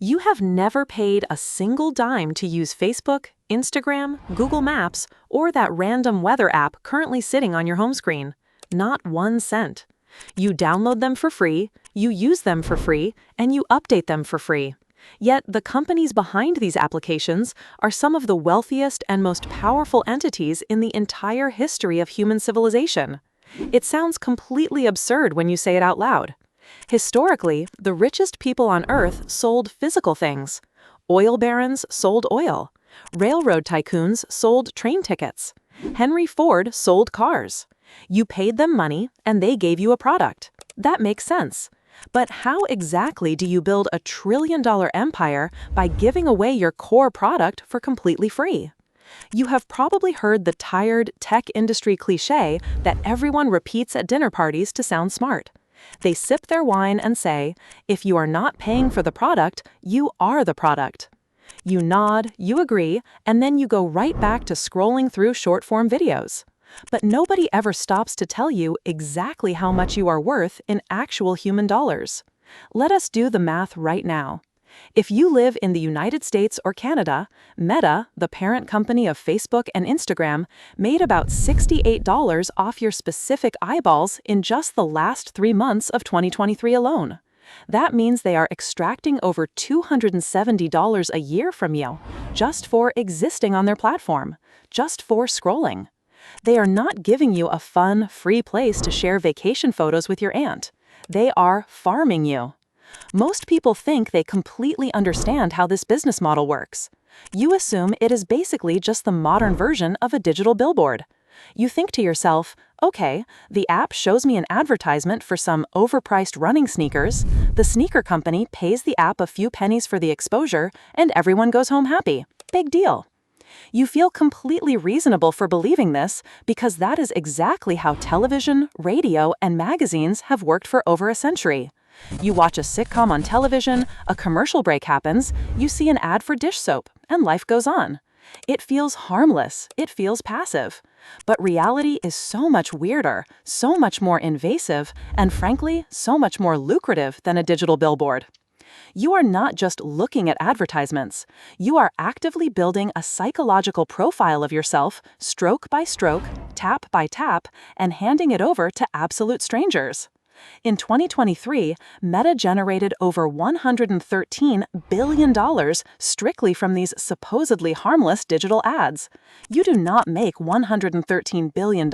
You have never paid a single dime to use Facebook, Instagram, Google Maps, or that random weather app currently sitting on your home screen. Not 1 cent. You download them for free, you use them for free, and you update them for free. Yet the companies behind these applications are some of the wealthiest and most powerful entities in the entire history of human civilization. It sounds completely absurd when you say it out loud. Historically, the richest people on Earth sold physical things. Oil barons sold oil. Railroad tycoons sold train tickets. Henry Ford sold cars. You paid them money, and they gave you a product. That makes sense. But how exactly do you build a trillion-dollar empire by giving away your core product for completely free? You have probably heard the tired tech industry cliché that everyone repeats at dinner parties to sound smart. They sip their wine and say, if you are not paying for the product, you are the product. You nod, you agree, and then you go right back to scrolling through short-form videos. But nobody ever stops to tell you exactly how much you are worth in actual human dollars. Let us do the math right now. If you live in the United States or Canada, Meta, the parent company of Facebook and Instagram, made about $68 off your specific eyeballs in just the last 3 months of 2023 alone. That means they are extracting over $270 a year from you, just for existing on their platform, just for scrolling. They are not giving you a fun, free place to share vacation photos with your aunt. They are farming you. Most people think they completely understand how this business model works. You assume it is basically just the modern version of a digital billboard. You think to yourself, okay, the app shows me an advertisement for some overpriced running sneakers, the sneaker company pays the app a few pennies for the exposure, and everyone goes home happy. Big deal. You feel completely reasonable for believing this because that is exactly how television, radio, and magazines have worked for over a century. You watch a sitcom on television, a commercial break happens, you see an ad for dish soap, and life goes on. It feels harmless, it feels passive. But reality is so much weirder, so much more invasive, and frankly, so much more lucrative than a digital billboard. You are not just looking at advertisements. You are actively building a psychological profile of yourself, stroke by stroke, tap by tap, and handing it over to absolute strangers. In 2023, Meta generated over $113 billion strictly from these supposedly harmless digital ads. You do not make $113 billion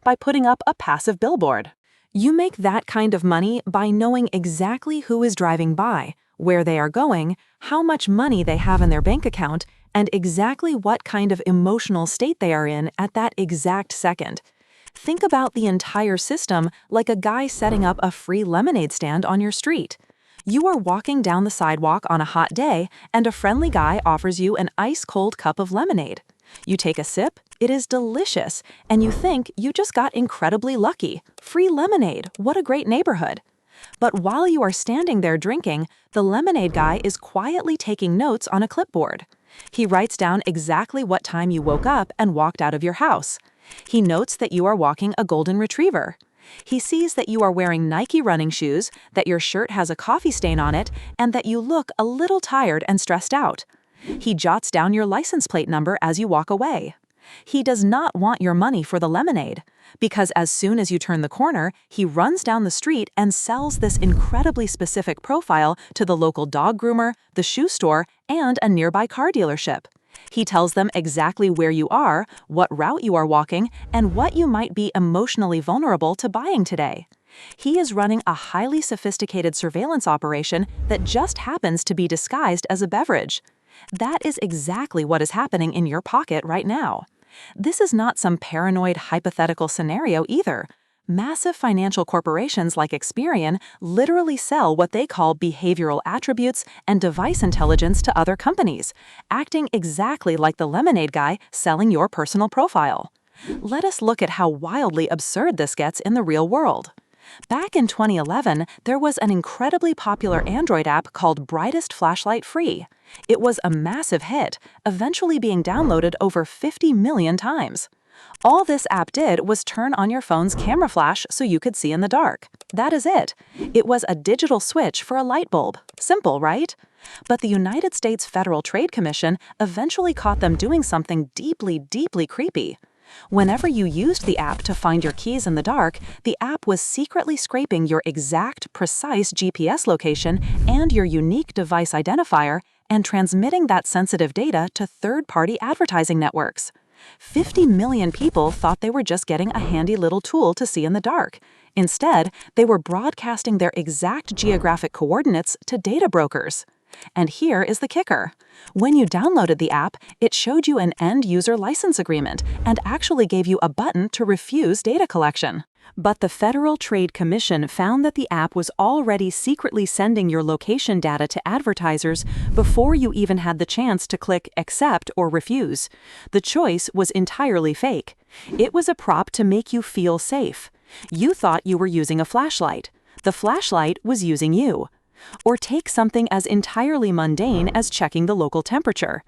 by putting up a passive billboard. You make that kind of money by knowing exactly who is driving by, where they are going, how much money they have in their bank account, and exactly what kind of emotional state they are in at that exact second. Think about the entire system like a guy setting up a free lemonade stand on your street. You are walking down the sidewalk on a hot day, and a friendly guy offers you an ice-cold cup of lemonade. You take a sip, it is delicious, and you think you just got incredibly lucky. Free lemonade, what a great neighborhood. But while you are standing there drinking, the lemonade guy is quietly taking notes on a clipboard. He writes down exactly what time you woke up and walked out of your house. He notes that you are walking a golden retriever. He sees that you are wearing Nike running shoes, that your shirt has a coffee stain on it, and that you look a little tired and stressed out. He jots down your license plate number as you walk away. He does not want your money for the lemonade, because as soon as you turn the corner, he runs down the street and sells this incredibly specific profile to the local dog groomer, the shoe store, and a nearby car dealership. He tells them exactly where you are, what route you are walking, and what you might be emotionally vulnerable to buying today. He is running a highly sophisticated surveillance operation that just happens to be disguised as a beverage. That is exactly what is happening in your pocket right now. This is not some paranoid hypothetical scenario either. Massive financial corporations like Experian literally sell what they call behavioral attributes and device intelligence to other companies, acting exactly like the lemonade guy selling your personal profile. Let us look at how wildly absurd this gets in the real world. Back in 2011, there was an incredibly popular Android app called Brightest Flashlight Free. It was a massive hit, eventually being downloaded over 50 million times. All this app did was turn on your phone's camera flash so you could see in the dark. That is it. It was a digital switch for a light bulb. Simple, right? But the United States Federal Trade Commission eventually caught them doing something deeply, deeply creepy. Whenever you used the app to find your keys in the dark, the app was secretly scraping your exact, precise GPS location and your unique device identifier and transmitting that sensitive data to third-party advertising networks. 50 million people thought they were just getting a handy little tool to see in the dark. Instead, they were broadcasting their exact geographic coordinates to data brokers. And here is the kicker. When you downloaded the app, it showed you an end-user license agreement and actually gave you a button to refuse data collection. But the Federal Trade Commission found that the app was already secretly sending your location data to advertisers before you even had the chance to click Accept or Refuse. The choice was entirely fake. It was a prop to make you feel safe. You thought you were using a flashlight. The flashlight was using you. Or take something as entirely mundane as checking the local temperature.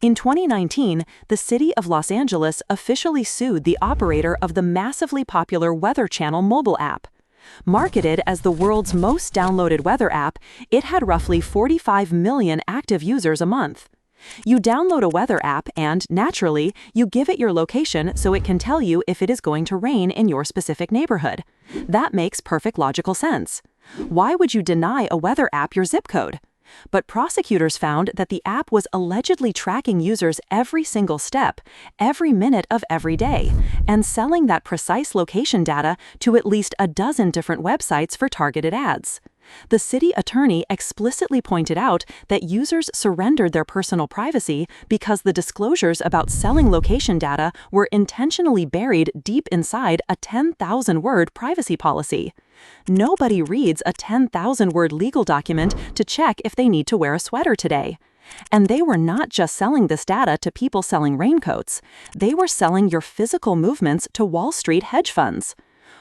In 2019, the city of Los Angeles officially sued the operator of the massively popular Weather Channel mobile app. Marketed as the world's most downloaded weather app, it had roughly 45 million active users a month. You download a weather app and, naturally, you give it your location so it can tell you if it is going to rain in your specific neighborhood. That makes perfect logical sense. Why would you deny a weather app your zip code? But prosecutors found that the app was allegedly tracking users every single step, every minute of every day, and selling that precise location data to at least a dozen different websites for targeted ads. The city attorney explicitly pointed out that users surrendered their personal privacy because the disclosures about selling location data were intentionally buried deep inside a 10,000-word privacy policy. Nobody reads a 10,000-word legal document to check if they need to wear a sweater today. And they were not just selling this data to people selling raincoats. They were selling your physical movements to Wall Street hedge funds.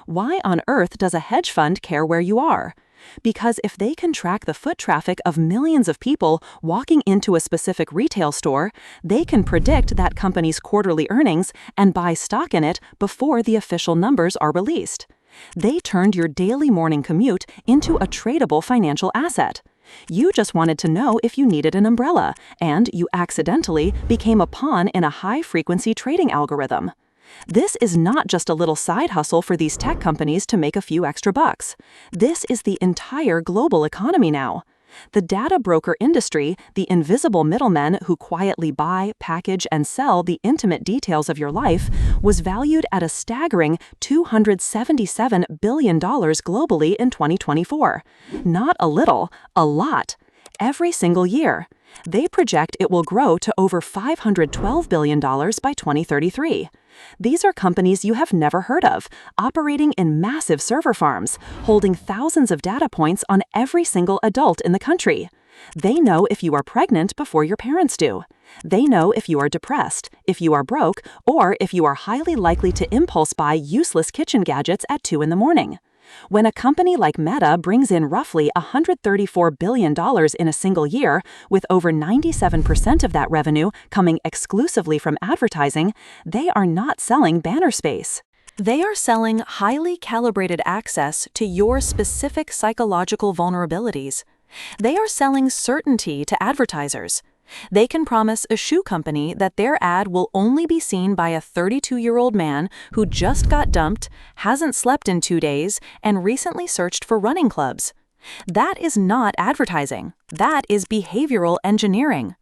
Why on earth does a hedge fund care where you are? Because if they can track the foot traffic of millions of people walking into a specific retail store, they can predict that company's quarterly earnings and buy stock in it before the official numbers are released. They turned your daily morning commute into a tradable financial asset. You just wanted to know if you needed an umbrella, and you accidentally became a pawn in a high-frequency trading algorithm. This is not just a little side hustle for these tech companies to make a few extra bucks. This is the entire global economy now. The data broker industry, the invisible middlemen who quietly buy, package, and sell the intimate details of your life, was valued at a staggering $277 billion globally in 2024. Not a little, a lot. Every single year. They project it will grow to over $512 billion by 2033. These are companies you have never heard of, operating in massive server farms, holding thousands of data points on every single adult in the country. They know if you are pregnant before your parents do. They know if you are depressed, if you are broke, or if you are highly likely to impulse buy useless kitchen gadgets at 2 in the morning. When a company like Meta brings in roughly $134 billion in a single year, with over 97% of that revenue coming exclusively from advertising, they are not selling banner space. They are selling highly calibrated access to your specific psychological vulnerabilities. They are selling certainty to advertisers. They can promise a shoe company that their ad will only be seen by a 32-year-old man who just got dumped, hasn't slept in 2 days, and recently searched for running clubs. That is not advertising. That is behavioral engineering.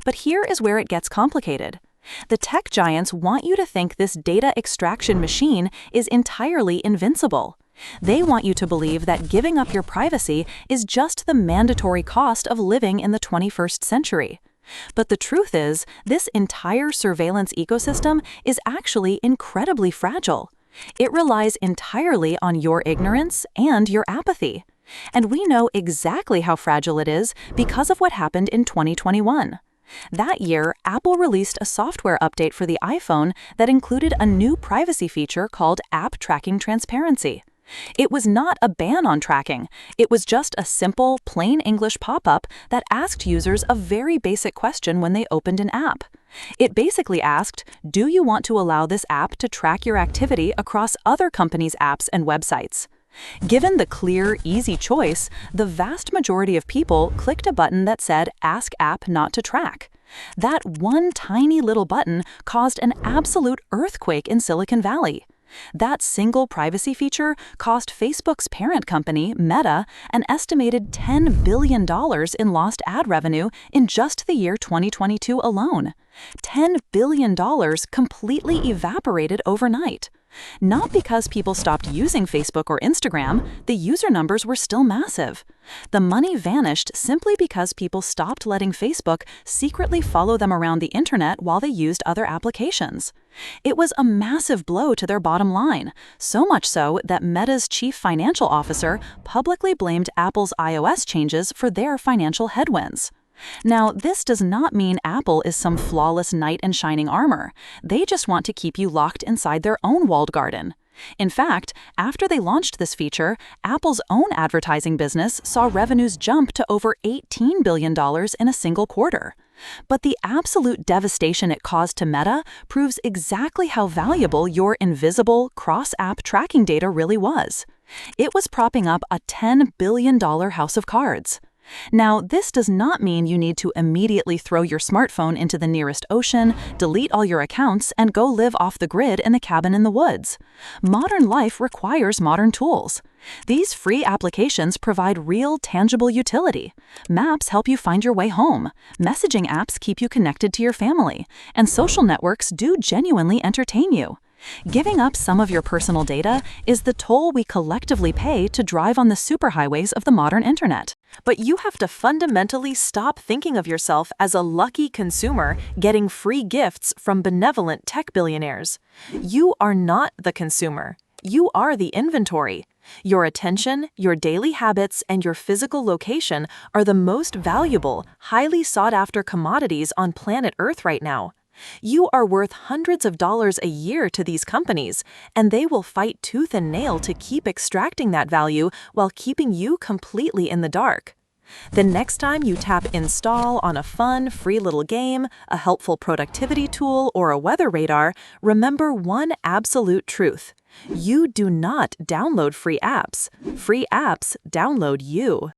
But here is where it gets complicated. The tech giants want you to think this data extraction machine is entirely invincible. They want you to believe that giving up your privacy is just the mandatory cost of living in the 21st century. But the truth is, this entire surveillance ecosystem is actually incredibly fragile. It relies entirely on your ignorance and your apathy. And we know exactly how fragile it is because of what happened in 2021. That year, Apple released a software update for the iPhone that included a new privacy feature called App Tracking Transparency. It was not a ban on tracking. It was just a simple, plain English pop-up that asked users a very basic question when they opened an app. It basically asked, do you want to allow this app to track your activity across other companies' apps and websites? Given the clear, easy choice, the vast majority of people clicked a button that said Ask App Not to Track. That one tiny little button caused an absolute earthquake in Silicon Valley. That single privacy feature cost Facebook's parent company, Meta, an estimated $10 billion in lost ad revenue in just the year 2022 alone. $10 billion completely evaporated overnight. Not because people stopped using Facebook or Instagram, the user numbers were still massive. The money vanished simply because people stopped letting Facebook secretly follow them around the internet while they used other applications. It was a massive blow to their bottom line, so much so that Meta's chief financial officer publicly blamed Apple's iOS changes for their financial headwinds. Now, this does not mean Apple is some flawless knight in shining armor. They just want to keep you locked inside their own walled garden. In fact, after they launched this feature, Apple's own advertising business saw revenues jump to over $18 billion in a single quarter. But the absolute devastation it caused to Meta proves exactly how valuable your invisible, cross-app tracking data really was. It was propping up a $10 billion house of cards. Now, this does not mean you need to immediately throw your smartphone into the nearest ocean, delete all your accounts, and go live off the grid in a cabin in the woods. Modern life requires modern tools. These free applications provide real, tangible utility. Maps help you find your way home. Messaging apps keep you connected to your family. And social networks do genuinely entertain you. Giving up some of your personal data is the toll we collectively pay to drive on the superhighways of the modern internet. But you have to fundamentally stop thinking of yourself as a lucky consumer getting free gifts from benevolent tech billionaires. You are not the consumer. You are the inventory. Your attention, your daily habits, and your physical location are the most valuable, highly sought-after commodities on planet Earth right now. You are worth hundreds of dollars a year to these companies, and they will fight tooth and nail to keep extracting that value while keeping you completely in the dark. The next time you tap install on a fun, free little game, a helpful productivity tool, or a weather radar, remember one absolute truth. You do not download free apps. Free apps download you.